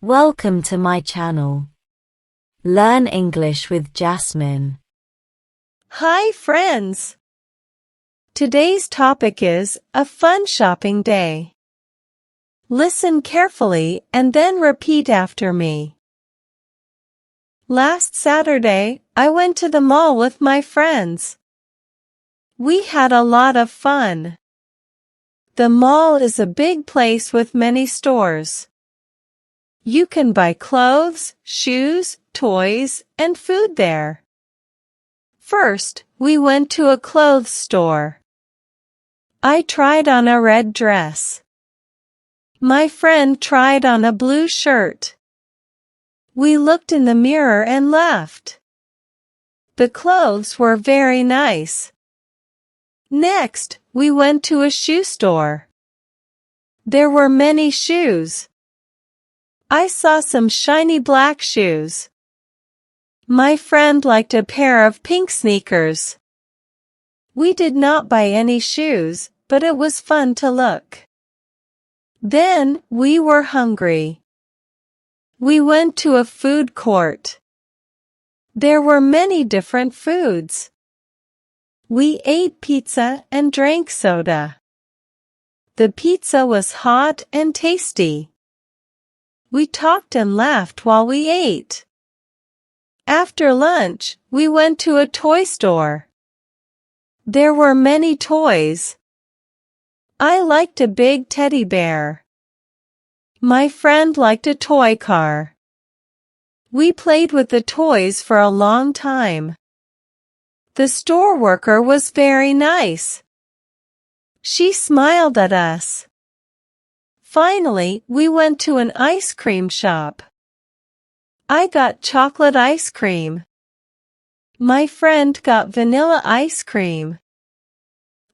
Welcome to my channel. Learn English with Jasmine. Hi friends! Today's topic is a fun shopping day. Listen carefully and then repeat after me. Last Saturday, I went to the mall with my friends. We had a lot of fun. The mall is a big place with many stores. You can buy clothes, shoes, toys, and food there. First, we went to a clothes store. I tried on a red dress. My friend tried on a blue shirt. We looked in the mirror and laughed. The clothes were very nice. Next, we went to a shoe store. There were many shoes. I saw some shiny black shoes. My friend liked a pair of pink sneakers. We did not buy any shoes, but it was fun to look. Then, we were hungry. We went to a food court. There were many different foods. We ate pizza and drank soda. The pizza was hot and tasty. We talked and laughed while we ate. After lunch, we went to a toy store. There were many toys. I liked a big teddy bear. My friend liked a toy car. We played with the toys for a long time. The store worker was very nice. She smiled at us. Finally, we went to an ice cream shop. I got chocolate ice cream. My friend got vanilla ice cream.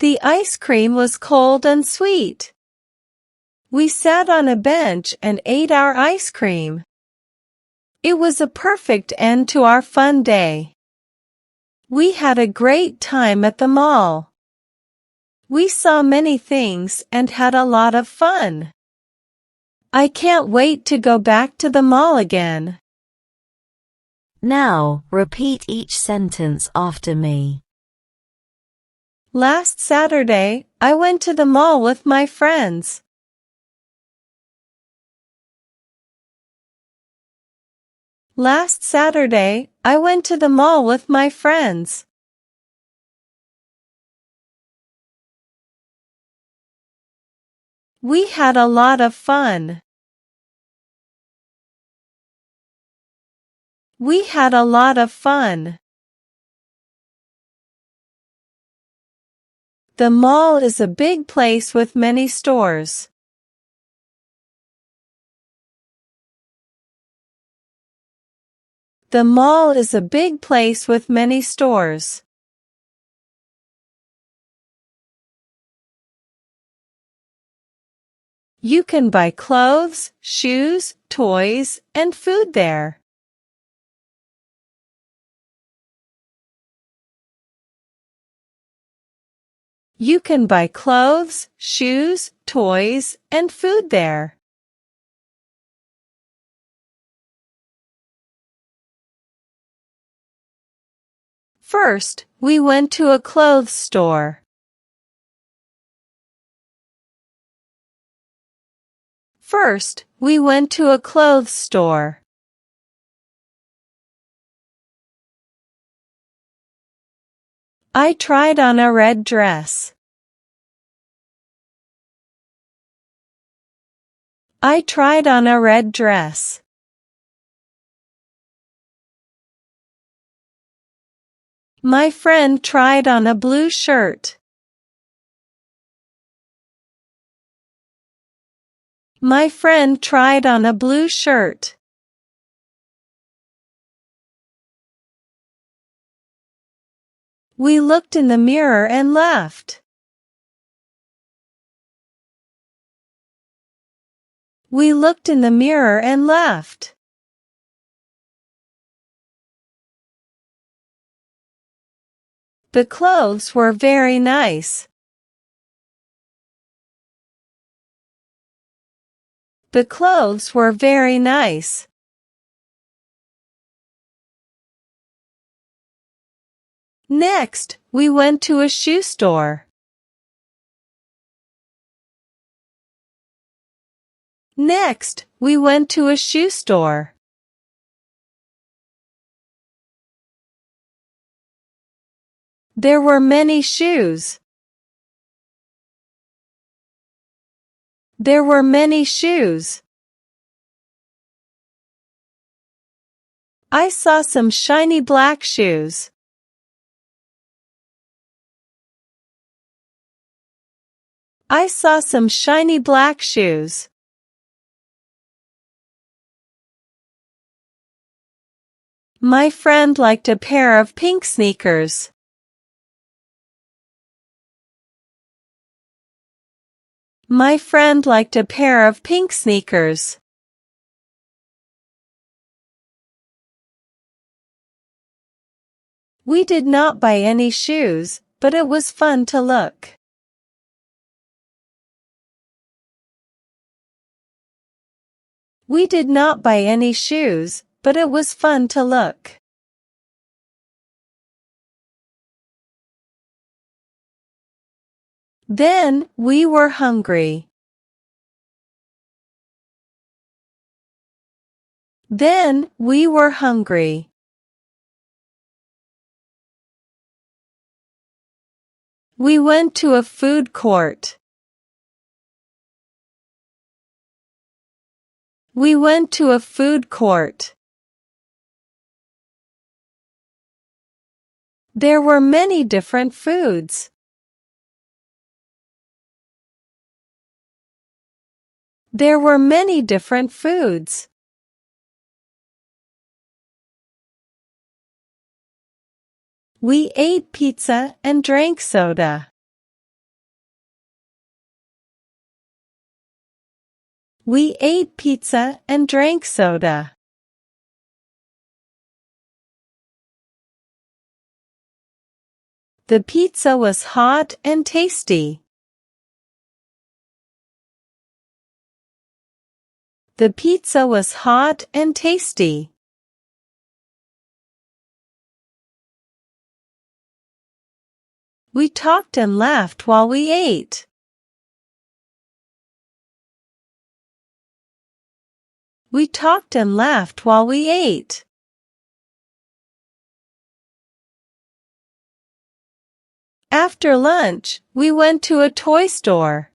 The ice cream was cold and sweet. We sat on a bench and ate our ice cream. It was a perfect end to our fun day. We had a great time at the mall. We saw many things and had a lot of fun. I can't wait to go back to the mall again. Now, repeat each sentence after me. Last Saturday, I went to the mall with my friends. Last Saturday, I went to the mall with my friends. We had a lot of fun. We had a lot of fun. The mall is a big place with many stores. The mall is a big place with many stores. You can buy clothes, shoes, toys, and food there. You can buy clothes, shoes, toys, and food there. First, we went to a clothes store. First, we went to a clothes store. I tried on a red dress. I tried on a red dress. My friend tried on a blue shirt. My friend tried on a blue shirt. We looked in the mirror and laughed. We looked in the mirror and laughed. The clothes were very nice. The clothes were very nice. Next, we went to a shoe store. Next, we went to a shoe store. There were many shoes. There were many shoes. I saw some shiny black shoes. I saw some shiny black shoes. My friend liked a pair of pink sneakers. My friend liked a pair of pink sneakers. We did not buy any shoes, but it was fun to look. We did not buy any shoes, but it was fun to look. Then, we were hungry. Then, we were hungry. We went to a food court. We went to a food court. There were many different foods. There were many different foods. We ate pizza and drank soda. We ate pizza and drank soda. The pizza was hot and tasty. The pizza was hot and tasty. We talked and laughed while we ate. We talked and laughed while we ate. After lunch, we went to a toy store.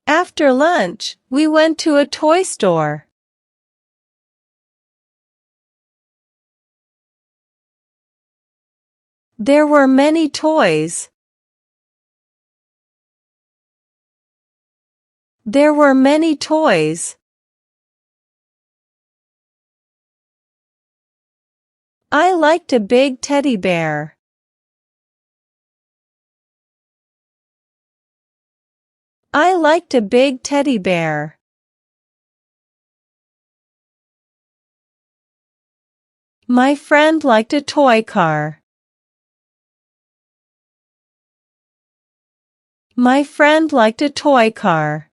After lunch, we went to a toy store. There were many toys. There were many toys. I liked a big teddy bear. I liked a big teddy bear. My friend liked a toy car. My friend liked a toy car.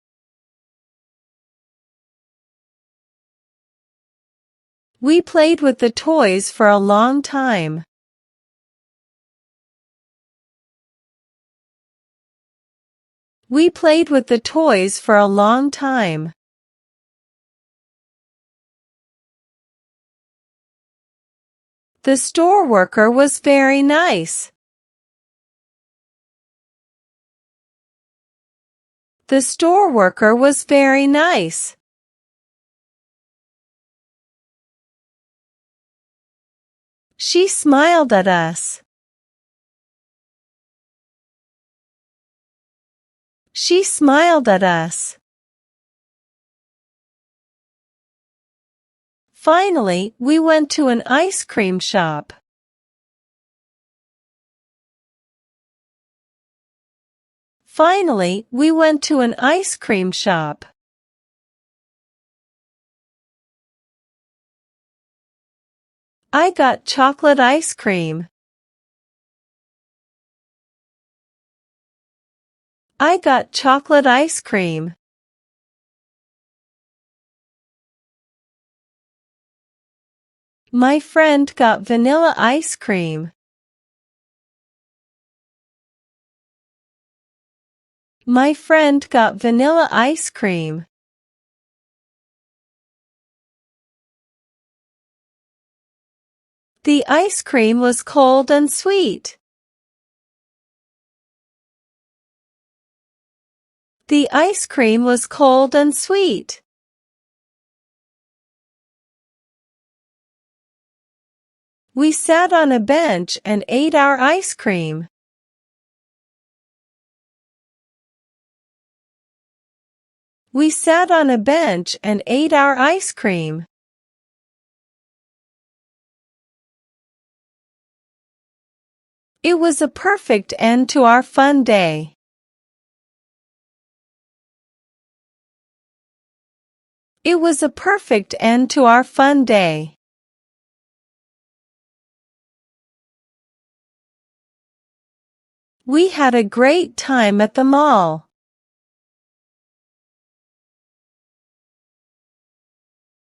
We played with the toys for a long time. We played with the toys for a long time. The store worker was very nice. The store worker was very nice. She smiled at us. She smiled at us. Finally, we went to an ice cream shop. Finally, we went to an ice cream shop. I got chocolate ice cream. I got chocolate ice cream. My friend got vanilla ice cream. My friend got vanilla ice cream. The ice cream was cold and sweet. The ice cream was cold and sweet. We sat on a bench and ate our ice cream. We sat on a bench and ate our ice cream. It was a perfect end to our fun day. It was a perfect end to our fun day. We had a great time at the mall.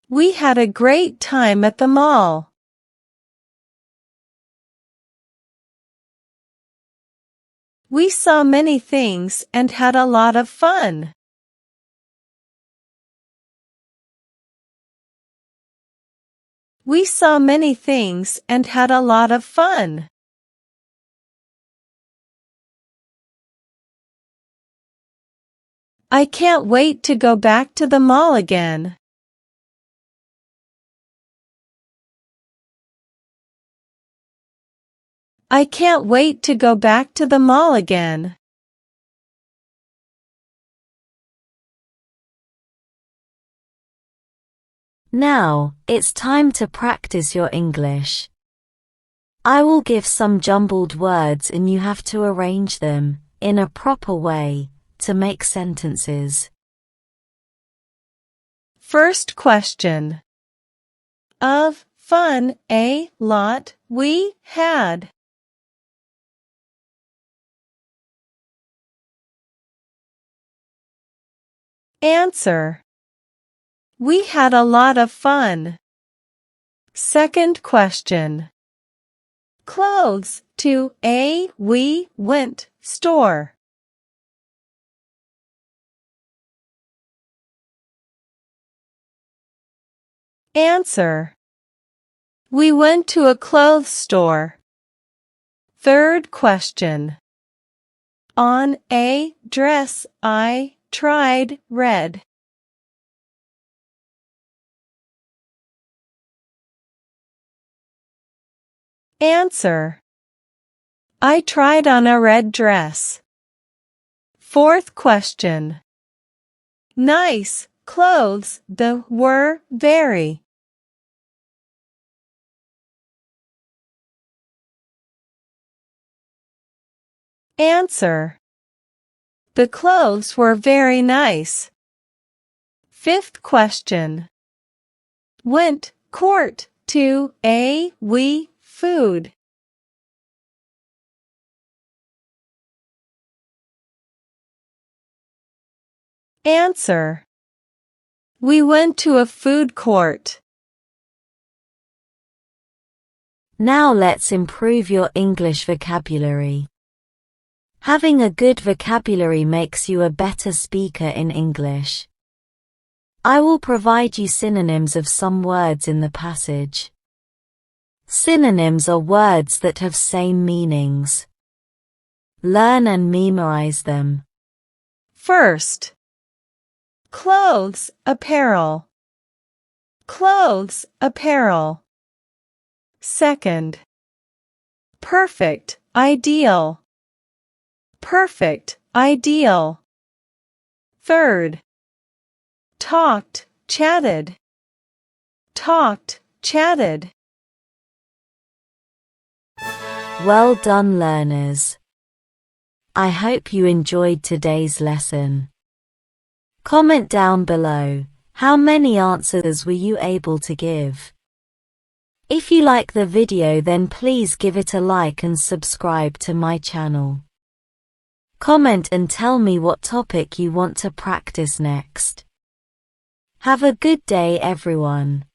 We had a great time at the mall. We saw many things and had a lot of fun. We saw many things and had a lot of fun. I can't wait to go back to the mall again. I can't wait to go back to the mall again. Now, it's time to practice your English. I will give some jumbled words and you have to arrange them, in a proper way, to make sentences. First question. Of fun a lot we had. Answer. We had a lot of fun. Second question. Clothes to a we went store. Answer. We went to a clothes store. Third question. On a dress I tried red. Answer. I tried on a red dress. Fourth question. Nice clothes the were very. Answer. The clothes were very nice. Fifth question. Went court to a we food. Answer. We went to a food court. Now let's improve your English vocabulary. Having a good vocabulary makes you a better speaker in English. I will provide you synonyms of some words in the passage. Synonyms are words that have same meanings. Learn and memorize them. First. Clothes, apparel. Clothes, apparel. Second. Perfect, ideal. Perfect, ideal. Third. Talked, chatted. Talked, chatted. Well done, learners. I hope you enjoyed today's lesson. Comment down below, how many answers were you able to give? If you like the video, then please give it a like and subscribe to my channel. Comment and tell me what topic you want to practice next. Have a good day, everyone.